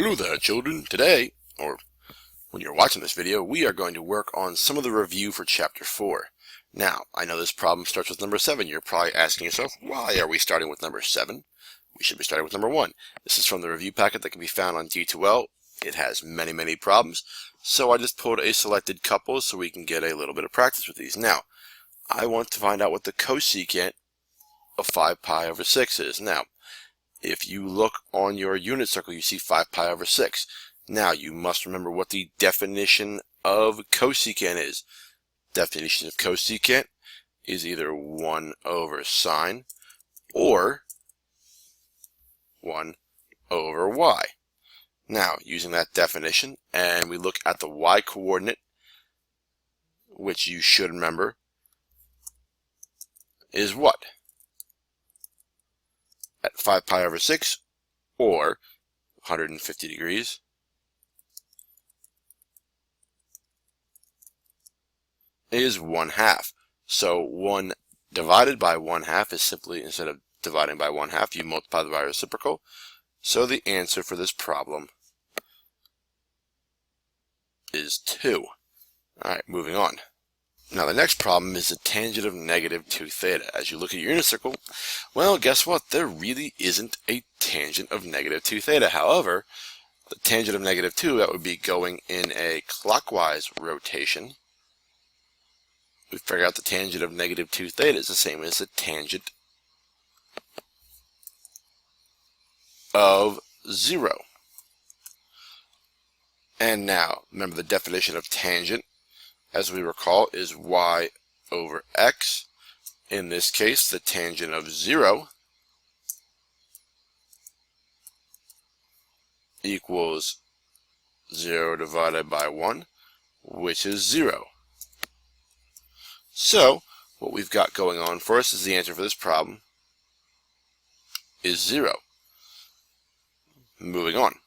Hello there, children. Today, or when you're watching this video, we are going to work on some of the review for Chapter 4. Now, I know this problem starts with number 7. You're probably asking yourself, why are we starting with number 7? We should be starting with number 1. This is from the review packet that can be found on D2L. It has many problems, so I just pulled a selected couple so we can get a little bit of practice with these. Now, I want to find out what the cosecant of 5 pi over 6 is. Now, if you look on your unit circle, you see 5 pi over 6. Now, you must remember what the definition of cosecant is. Definition of cosecant is either 1 over sine or 1 over y. Now, using that definition, and we look at the y coordinate, which you should remember is what? At 5 pi over 6, or 150 degrees, is 1/2. So 1 divided by 1/2 is simply, instead of dividing by 1/2, you multiply by reciprocal. So the answer for this problem is 2. Alright, moving on. Now the next problem is the tangent of negative 2 theta. As you look at your unit circle, well, guess what? There really isn't a tangent of negative 2 theta. However, the tangent of negative 2, that would be going in a clockwise rotation. We figure out the tangent of negative 2 theta is the same as the tangent of 0. And now, remember the definition of tangent, as we recall, is y over x. In this case, the tangent of 0 equals 0 divided by 1, which is 0. So, what we've got going on for us is the answer for this problem is 0. Moving on.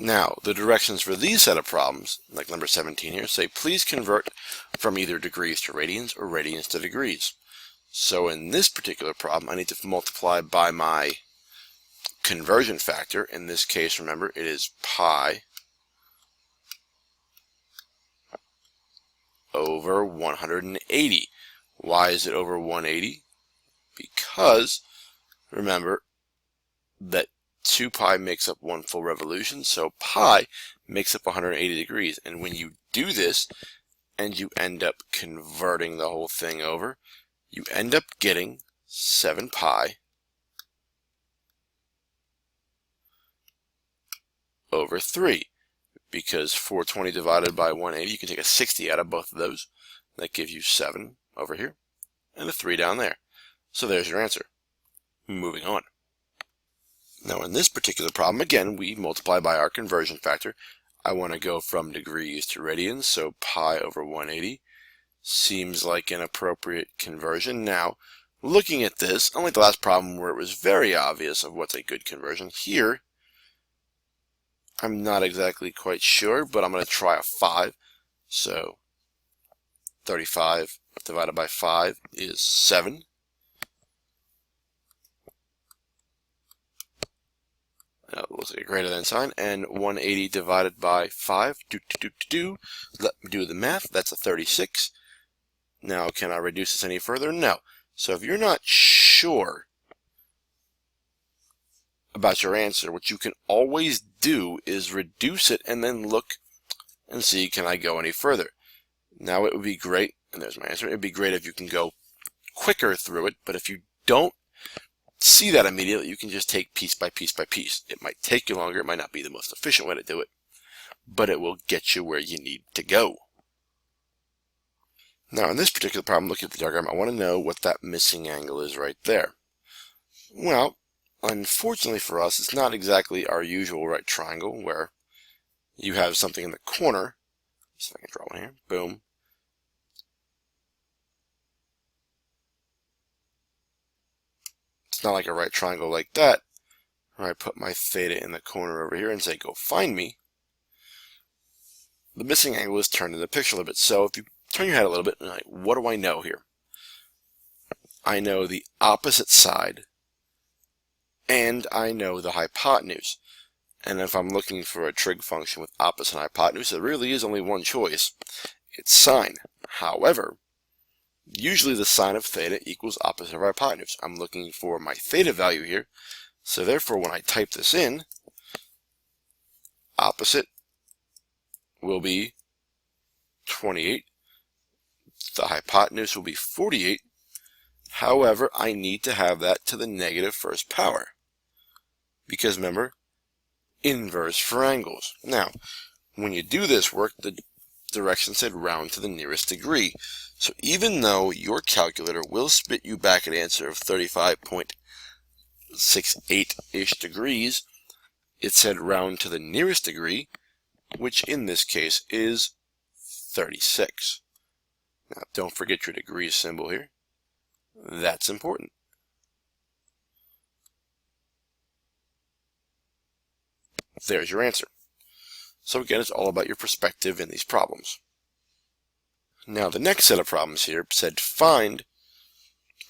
Now, the directions for these set of problems, like number 17 here, say please convert from either degrees to radians or radians to degrees. So in this particular problem, I need to multiply by my conversion factor. In this case, remember, it is pi over 180. Why is it over 180? Because, remember, that 2 pi makes up 1 full revolution, so pi makes up 180 degrees. And when you do this, and you end up converting the whole thing over, you end up getting 7 pi over 3. Because 420 divided by 180, you can take a 60 out of both of those. That gives you 7 over here, and a 3 down there. So there's your answer. Moving on. Now in this particular problem, again, we multiply by our conversion factor. I want to go from degrees to radians, so pi over 180 seems like an appropriate conversion. Now, looking at this, unlike the last problem where it was very obvious of what's a good conversion, here, I'm not exactly quite sure, but I'm going to try a 5. So 35 divided by 5 is 7. Now it looks like a greater than sign, and 180 divided by 5, let me do the math, that's a 36. Now, can I reduce this any further? No. So if you're not sure about your answer, what you can always do is reduce it and then look and see, can I go any further? Now it would be great, and there's my answer, it would be great if you can go quicker through it, but if you don't see that immediately, you can just take piece by piece by piece. It might take you longer, it might not be the most efficient way to do it, but it will get you where you need to go. Now in this particular problem, looking at the diagram, I want to know what that missing angle is right there. Well, unfortunately for us, it's not exactly our usual right triangle where you have something in the corner. See if I can draw one here. Boom. It's not like a right triangle like that, where I put my theta in the corner over here and say, go find me. The missing angle is turned in the picture a little bit. So if you turn your head a little bit, like, what do I know here? I know the opposite side, and I know the hypotenuse. And if I'm looking for a trig function with opposite and hypotenuse, there really is only one choice. It's sine. However, usually the sine of theta equals opposite of hypotenuse. I'm looking for my theta value here. So therefore, when I type this in, opposite will be 28. The hypotenuse will be 48. However, I need to have that to the negative first power. Because remember, inverse for angles. Now, when you do this work, the direction said round to the nearest degree. So even though your calculator will spit you back an answer of 35.68-ish degrees, it said round to the nearest degree, which in this case is 36. Now, don't forget your degree symbol here. That's important. There's your answer. So again, it's all about your perspective in these problems. Now, the next set of problems here said find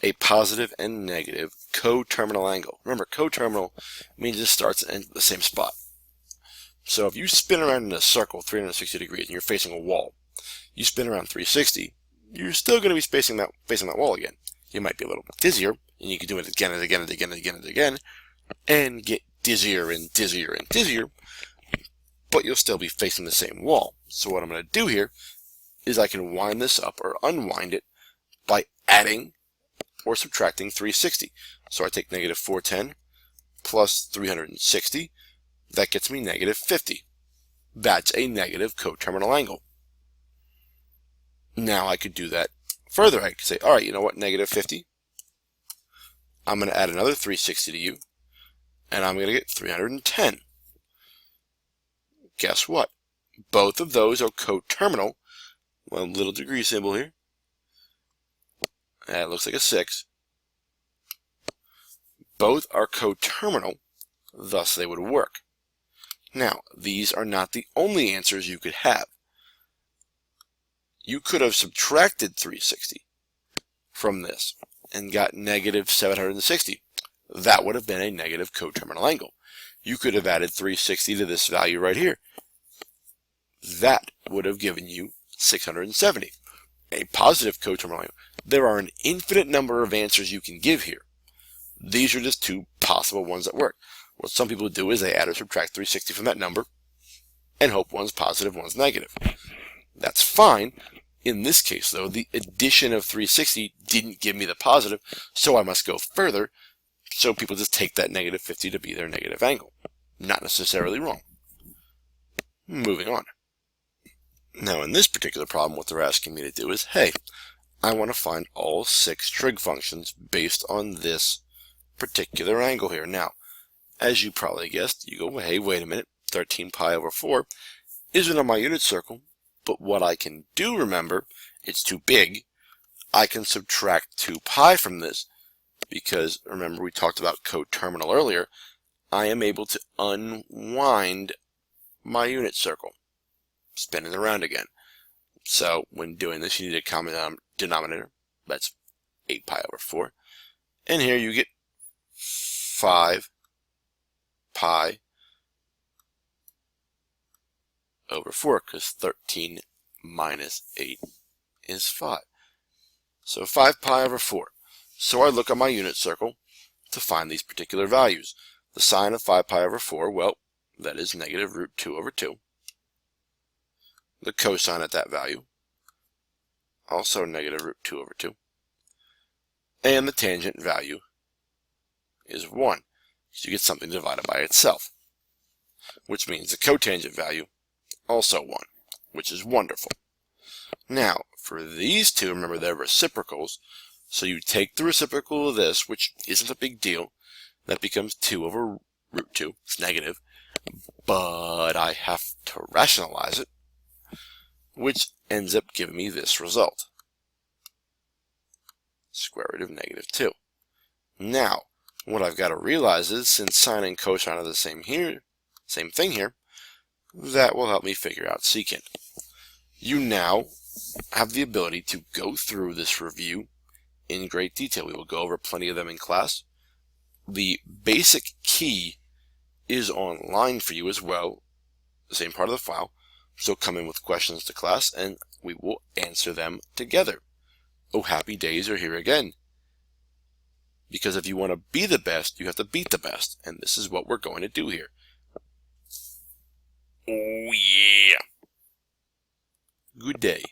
a positive and negative coterminal angle. Remember, coterminal means it starts and ends at the same spot. So if you spin around in a circle 360 degrees and you're facing a wall, you spin around 360, you're still going to be facing that wall again. You might be a little bit dizzier, and you can do it again and again and again and again and again, and get dizzier and dizzier and dizzier, but you'll still be facing the same wall. So what I'm going to do here is I can wind this up or unwind it by adding or subtracting 360. So I take negative 410 plus 360. That gets me negative 50. That's a negative coterminal angle. Now I could do that further. I could say, all right, you know what, negative 50. I'm going to add another 360 to you, and I'm going to get 310. Guess what? Both of those are coterminal. One little degree symbol here. That looks like a 6. Both are coterminal, thus they would work. Now, these are not the only answers you could have. You could have subtracted 360 from this and got negative 760. That would have been a negative coterminal angle. You could have added 360 to this value right here. That would have given you 670. A positive coterminal angle. There are an infinite number of answers you can give here. These are just two possible ones that work. What some people do is they add or subtract 360 from that number and hope one's positive, one's negative. That's fine. In this case, though, the addition of 360 didn't give me the positive, so I must go further. So people just take that negative 50 to be their negative angle. Not necessarily wrong. Moving on. Now, in this particular problem, what they're asking me to do is, hey, I want to find all 6 trig functions based on this particular angle here. Now, as you probably guessed, you go, hey, wait a minute, 13 pi over 4 isn't on my unit circle, but what I can do, remember, it's too big. I can subtract 2 pi from this because, remember, we talked about coterminal earlier. I am able to unwind my unit circle, spin it around again. So when doing this, you need a common denominator. That's 8 pi over 4. And here you get 5 pi over 4, because 13 minus 8 is 5. So 5 pi over 4. So I look at my unit circle to find these particular values. The sine of 5 pi over 4, well, that is negative root 2 over 2. The cosine at that value, also negative root 2 over 2. And the tangent value is 1. So you get something divided by itself, which means the cotangent value, also 1, which is wonderful. Now, for these two, remember they're reciprocals, so you take the reciprocal of this, which isn't a big deal. That becomes 2 over root 2. It's negative, but I have to rationalize it, which ends up giving me this result. Square root of negative 2. Now, what I've got to realize is, since sine and cosine are the same thing here, that will help me figure out secant. You now have the ability to go through this review in great detail. We will go over plenty of them in class. The basic key is online for you as well, the same part of the file. So come in with questions to class and we will answer them together. Oh, happy days are here again. Because if you want to be the best, you have to beat the best. And this is what we're going to do here. Oh, yeah. Good day.